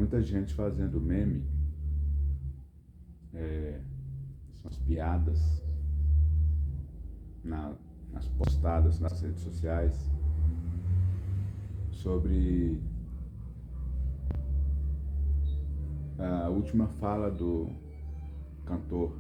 muita gente fazendo meme, são as piadas nas postadas nas redes sociais sobre a última fala do cantor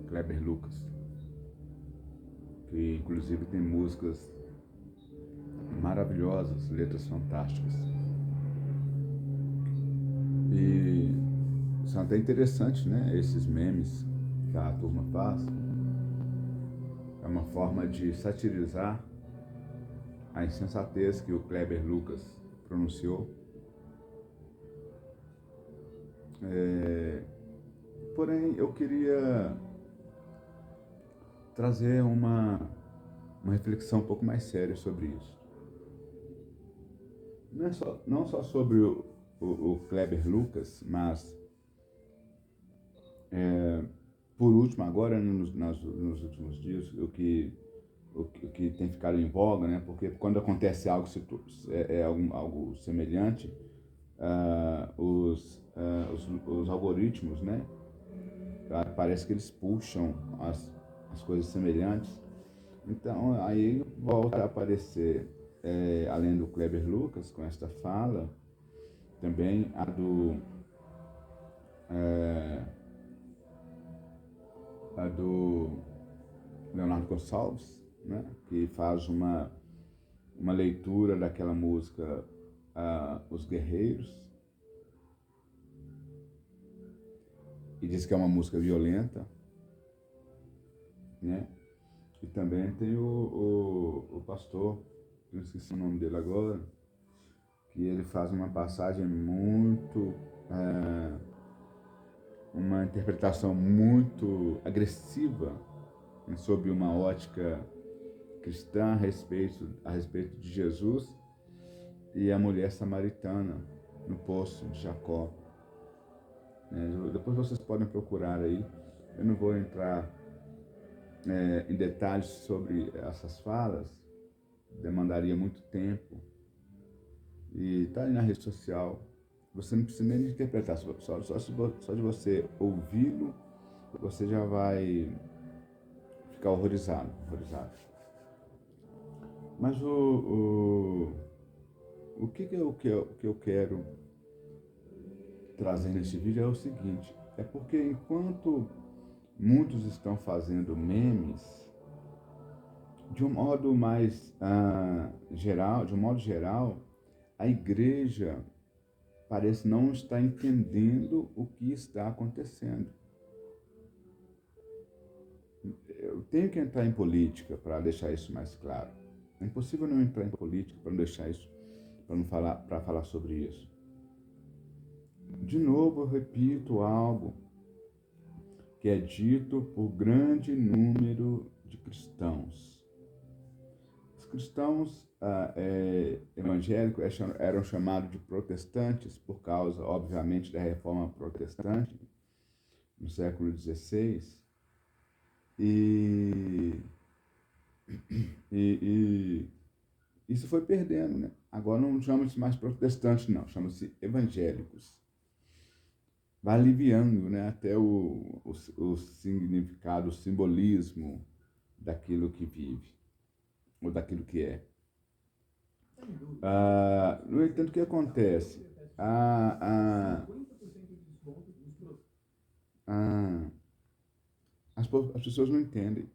Kleber Lucas, que inclusive tem músicas maravilhosas, letras fantásticas. E são até interessantes, né? Esses memes que a turma faz. É uma forma de satirizar a insensatez que o Kleber Lucas pronunciou. Porém, eu queria trazer uma reflexão um pouco mais séria sobre isso. Não só sobre o Kleber Lucas, mas por último agora, nos últimos dias, o que tem ficado em voga, né? Porque quando acontece algo, algo semelhante, os algoritmos, né? Parece que eles puxam as coisas semelhantes. Então, aí volta a aparecer, além do Kleber Lucas, com esta fala, também a do Leonardo Gonçalves, né? Que faz uma leitura daquela música Os Guerreiros, e diz que é uma música violenta, né? E também tem o pastor, não esqueci o nome dele agora, que ele faz uma passagem muito, uma interpretação muito agressiva, né, sobre uma ótica cristã a respeito de Jesus e a mulher samaritana no poço de Jacó. Depois vocês podem procurar aí. Eu não vou entrar em detalhes sobre essas falas, demandaria muito tempo. E está aí na rede social. Você não precisa nem de interpretar, só de você ouvi-lo, você já vai ficar horrorizado. Mas o que eu quero trazer nesse vídeo é o seguinte: é porque enquanto muitos estão fazendo memes, de um modo mais geral, a igreja parece não estar entendendo o que está acontecendo. Eu tenho que entrar em política para deixar isso mais claro. É impossível não entrar em política para não deixar isso, para falar sobre isso. De novo, eu repito algo que é dito por grande número de cristãos. Os cristãos evangélicos eram chamados de protestantes por causa, obviamente, da reforma protestante no século XVI. E isso foi perdendo, né? Agora não chama-se mais protestantes, não, chama-se evangélicos. Vai aliviando, né, até o significado, o simbolismo daquilo que vive, ou daquilo que é. No entanto, o que acontece? As pessoas não entendem.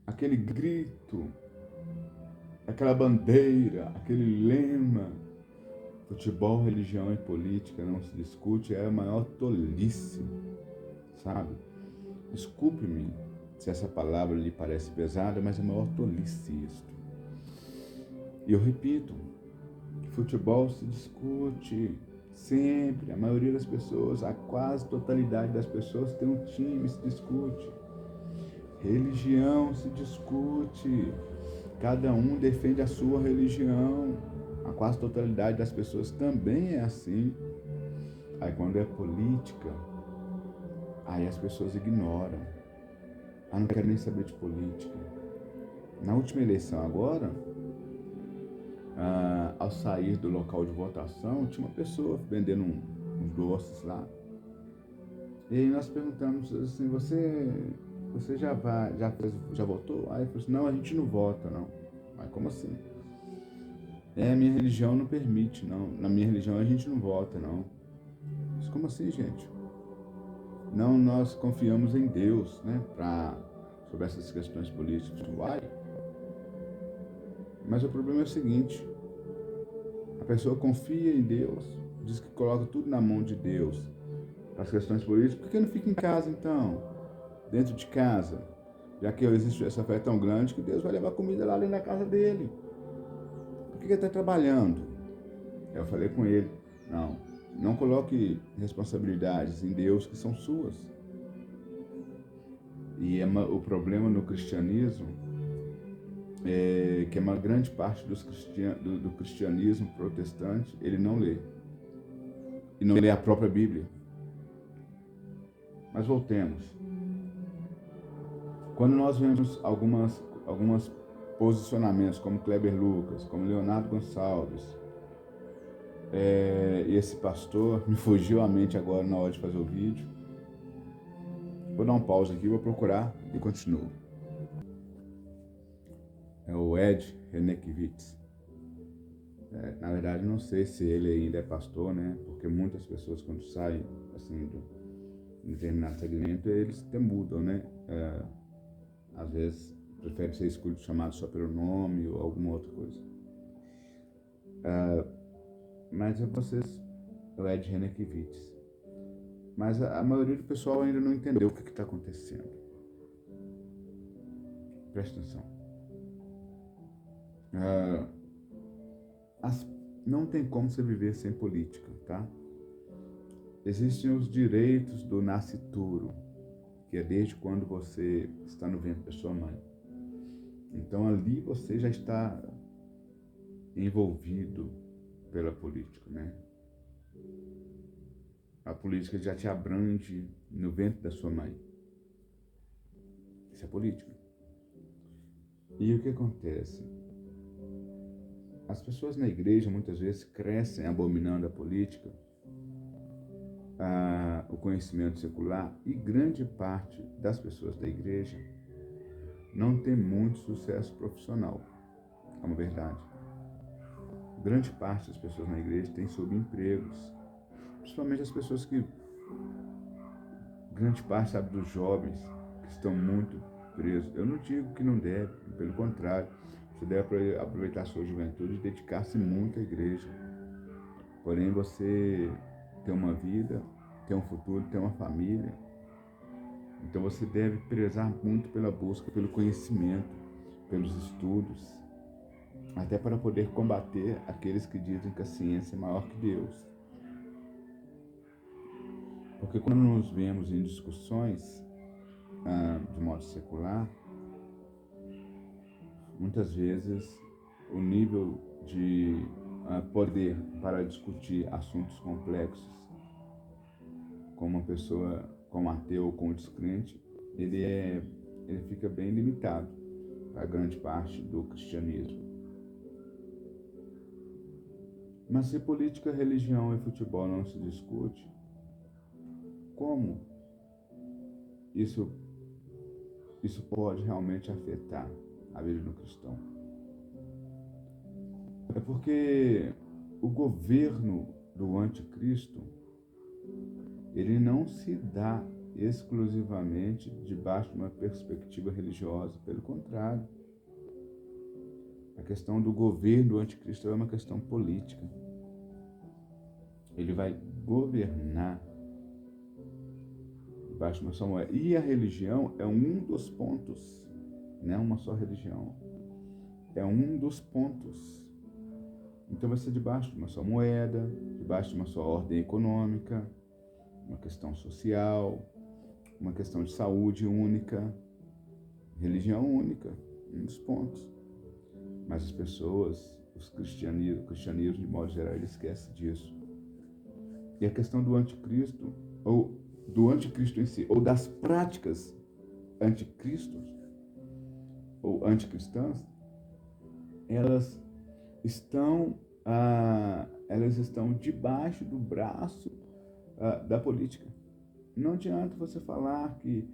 Aquele grito, aquela bandeira, aquele lema, futebol, religião e política não se discute, é a maior tolice, sabe? Desculpe-me se essa palavra lhe parece pesada, mas é a maior tolice isto. E eu repito, futebol se discute sempre, a maioria das pessoas, a quase totalidade das pessoas tem um time, se discute. Religião se discute, cada um defende a sua religião, a quase totalidade das pessoas também é assim. Aí quando é política, aí as pessoas ignoram, não querem nem saber de política. Na última eleição agora, Ao sair do local de votação, tinha uma pessoa vendendo uns doces lá. E aí nós perguntamos assim, você já votou? Aí ele falou assim, não, a gente não vota, não. Mas como assim? Minha religião não permite, não. Na minha religião a gente não vota, não. Mas como assim, gente? Não, nós confiamos em Deus, né? Sobre essas questões políticas. Vai. Mas o problema é o seguinte, a pessoa confia em Deus, diz que coloca tudo na mão de Deus. As questões políticas, por que não fica em casa então? Dentro de casa? Já que existe essa fé tão grande que Deus vai levar comida lá dentro da casa dele. Por que ele está trabalhando? Eu falei com ele, não coloque responsabilidades em Deus que são suas. E o problema no cristianismo é que uma grande parte do cristianismo protestante, ele não lê. E não lê a própria Bíblia. Mas voltemos. Quando nós vemos algumas posicionamentos, como Kleber Lucas, como Leonardo Gonçalves, e esse pastor, me fugiu à mente agora na hora de fazer o vídeo. Vou dar um pause aqui, vou procurar e continuo. É o Ed Renekiewicz. Na verdade, não sei se ele ainda é pastor, né? Porque muitas pessoas, quando saem assim, do determinado segmento, eles até mudam, né? Às vezes, preferem ser chamados só pelo nome ou alguma outra coisa. Mas vocês, o Ed Renekiewicz. Mas a maioria do pessoal ainda não entendeu o que está acontecendo. Presta atenção. Não tem como você viver sem política, tá? Existem os direitos do nascituro, que é desde quando você está no ventre da sua mãe. Então ali você já está envolvido pela política, né? A política já te abrange no ventre da sua mãe. Isso é política. E o que acontece? As pessoas na igreja muitas vezes crescem abominando a política, o conhecimento secular, e grande parte das pessoas da igreja não tem muito sucesso profissional. É uma verdade. Grande parte das pessoas na igreja tem subempregos, principalmente as pessoas que... Grande parte, sabe, dos jovens que estão muito presos. Eu não digo que não deve, pelo contrário. Você deve aproveitar a sua juventude e dedicar-se muito à igreja. Porém, você tem uma vida, tem um futuro, tem uma família. Então você deve prezar muito pela busca, pelo conhecimento, pelos estudos, até para poder combater aqueles que dizem que a ciência é maior que Deus. Porque quando nos vemos em discussões de modo secular, muitas vezes o nível de poder para discutir assuntos complexos com uma pessoa, com ateu ou com descrente, ele fica bem limitado para grande parte do cristianismo. Mas se política, religião e futebol não se discute, como isso pode realmente afetar a vida do cristão? É porque o governo do anticristo, ele não se dá exclusivamente debaixo de uma perspectiva religiosa, pelo contrário. A questão do governo do anticristo é uma questão política. Ele vai governar debaixo de uma só moeda. E a religião é um dos pontos, não é uma só religião. É um dos pontos. Então vai ser debaixo de uma só moeda, debaixo de uma só ordem econômica, uma questão social, uma questão de saúde única, religião única, um dos pontos. Mas as pessoas, o cristianismo de modo geral, ele esquece disso. E a questão do anticristo, ou do anticristo em si, ou das práticas anticristos, ou anticristãs, elas elas estão debaixo do braço da política. Não adianta você falar que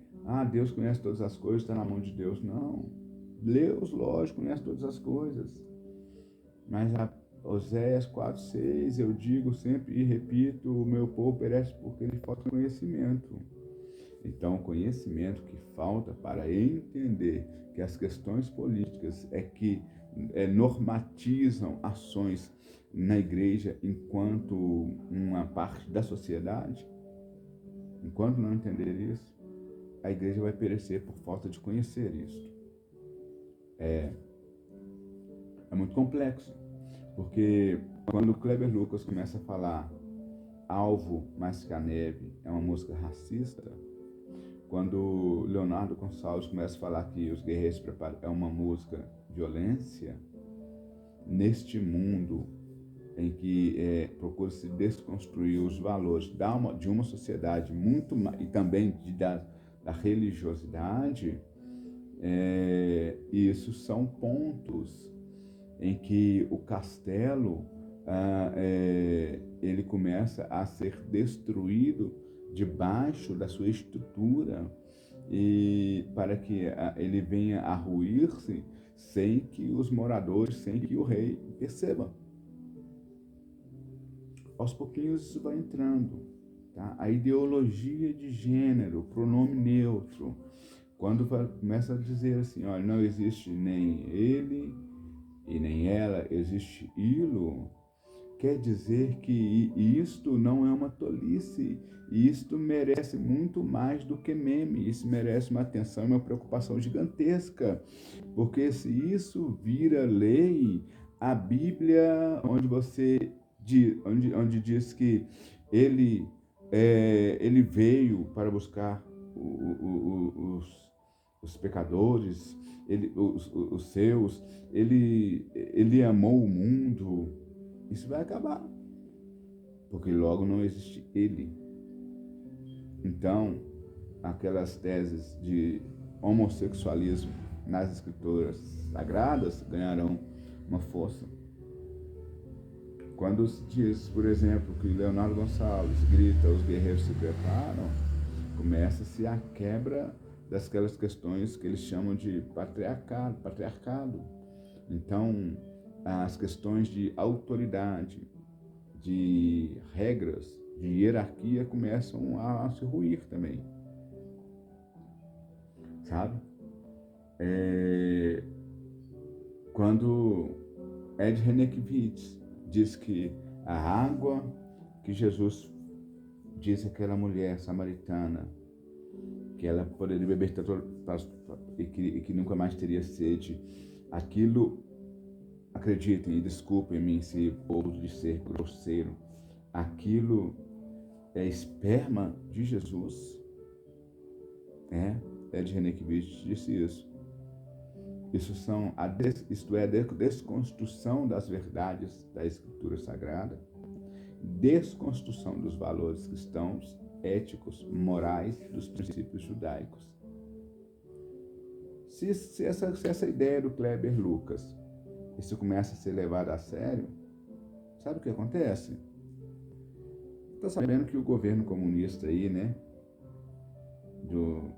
Deus conhece todas as coisas, está na mão de Deus. Não. Deus, lógico, conhece todas as coisas. Mas Oséias 4:6, eu digo sempre e repito, o meu povo perece porque lhe falta conhecimento. Então, o conhecimento que falta para entender que as questões políticas normatizam ações na igreja enquanto uma parte da sociedade, enquanto não entender isso, a igreja vai perecer por falta de conhecer isso. É muito complexo, porque quando o Kleber Lucas começa a falar Alvo mais que a neve é uma música racista, quando Leonardo Gonçalves começa a falar que Os Guerreiros se Preparam é uma música violência, neste mundo em que procura-se desconstruir os valores de uma sociedade e também da religiosidade, isso são pontos em que o castelo ele começa a ser destruído debaixo da sua estrutura e para que ele venha a ruir-se sem que os moradores, sem que o rei perceba. Aos pouquinhos isso vai entrando, tá? A ideologia de gênero, pronome neutro, quando começa a dizer assim, olha, não existe nem ele e nem ela, existe ilo, quer dizer que isto não é uma tolice, isto merece muito mais do que meme, isso merece uma atenção e uma preocupação gigantesca, porque se isso vira lei, a Bíblia, onde diz que ele veio para buscar os pecadores, os seus, ele amou o mundo, isso vai acabar, porque logo não existe ele. Então, aquelas teses de homossexualismo nas escrituras sagradas ganharão uma força. Quando se diz, por exemplo, que Leonardo Gonçalves grita Os Guerreiros se Preparam, começa-se a quebra daquelas questões que eles chamam de patriarcado. Então, as questões de autoridade, de regras, de hierarquia começam a se ruir também, sabe? Quando Ed Renekiewicz diz que a água que Jesus disse àquela mulher samaritana que ela poderia beber e que nunca mais teria sede, aquilo, acreditem e desculpem-me se vou de ser grosseiro, aquilo é esperma de Jesus. Ed Renekiewicz disse isso. Isto é a desconstrução das verdades da Escritura Sagrada, desconstrução dos valores cristãos, éticos, morais, dos princípios judaicos. Se essa ideia do Kleber Lucas, isso começa a ser levado a sério, sabe o que acontece? Está sabendo que o governo comunista aí, né, do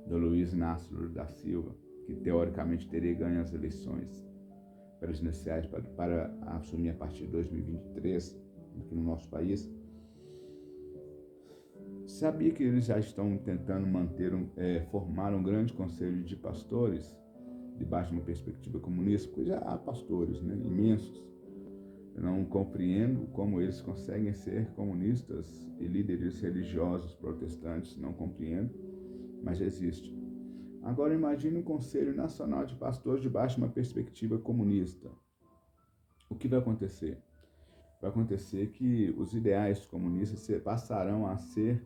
Luiz Inácio Lula da Silva, que teoricamente teria ganho as eleições presidenciais para assumir a partir de 2023 aqui no nosso país, sabia que eles já estão tentando formar um grande conselho de pastores debaixo de uma perspectiva comunista, porque já há pastores, né, imensos. Eu não compreendo como eles conseguem ser comunistas e líderes religiosos protestantes, não compreendo, mas existe. Agora imagine um Conselho Nacional de Pastores debaixo de uma perspectiva comunista. O que vai acontecer? Vai acontecer que os ideais comunistas passarão a ser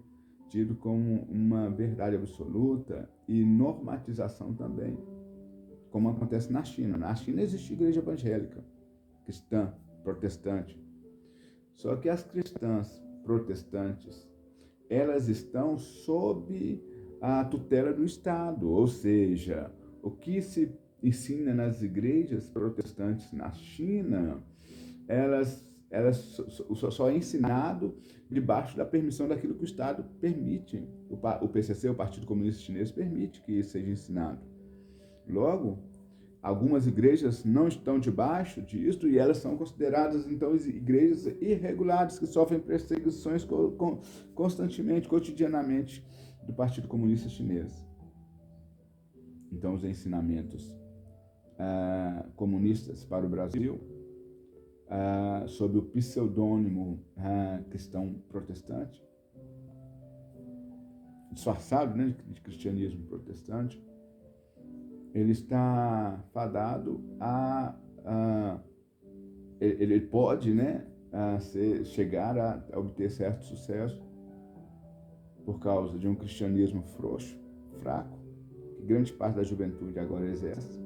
tidos como uma verdade absoluta e normatização também, como acontece na China. Na China existe igreja evangélica, cristã, protestante. Só que as cristãs protestantes, elas estão sob a tutela do Estado, ou seja, o que se ensina nas igrejas protestantes na China, elas só é ensinado debaixo da permissão daquilo que o Estado permite. O PCC, o Partido Comunista Chinês, permite que isso seja ensinado. Logo, algumas igrejas não estão debaixo disso e elas são consideradas, então, igrejas irregulares que sofrem perseguições constantemente, cotidianamente do Partido Comunista Chinês. Então, os ensinamentos comunistas para o Brasil, sob o pseudônimo cristão protestante, disfarçado, né, de cristianismo protestante, ele está fadado ele pode, né, chegar a obter certo sucesso por causa de um cristianismo frouxo, fraco, que grande parte da juventude agora exerce,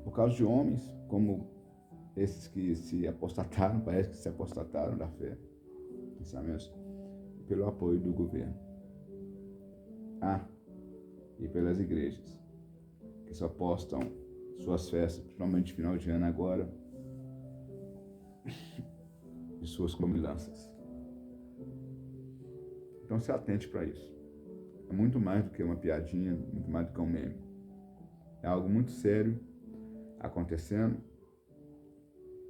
por causa de homens como esses que se apostataram, parece que se apostataram da fé, pensamentos, pelo apoio do governo. E pelas igrejas, que só postam suas festas, principalmente final de ano agora, de suas comilanças. Então se atente para isso. É muito mais do que uma piadinha, muito mais do que um meme. É algo muito sério acontecendo.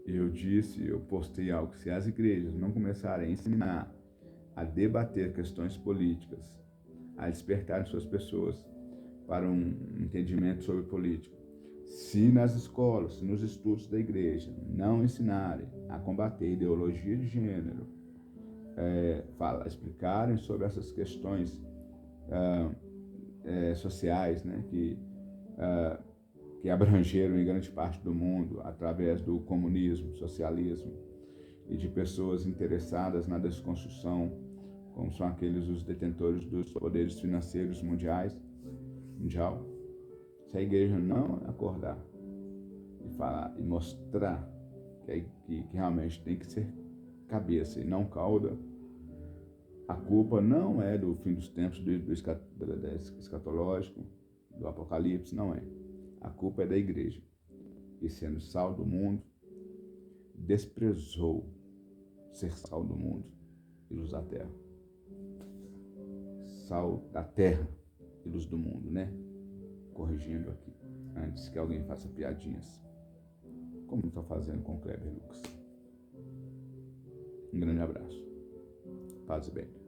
E eu postei algo, se as igrejas não começarem a ensinar, a debater questões políticas, a despertarem suas pessoas para um entendimento sobre política, se nas escolas, se nos estudos da igreja não ensinarem a combater ideologia de gênero, explicarem sobre essas questões sociais, né, que abrangeram em grande parte do mundo através do comunismo, socialismo e de pessoas interessadas na desconstrução, como são aqueles os detentores dos poderes financeiros mundial, se a igreja não acordar e falar e mostrar que realmente tem que ser cabeça e não cauda, a culpa não é do fim dos tempos, do escatológico, do apocalipse, não é. A culpa é da igreja, que sendo sal do mundo, desprezou ser sal do mundo e luz da terra. Sal da terra e luz do mundo, né? Corrigindo aqui, antes que alguém faça piadinhas, como estou fazendo com o Kleber Lucas. Um grande abraço. Paz e bem.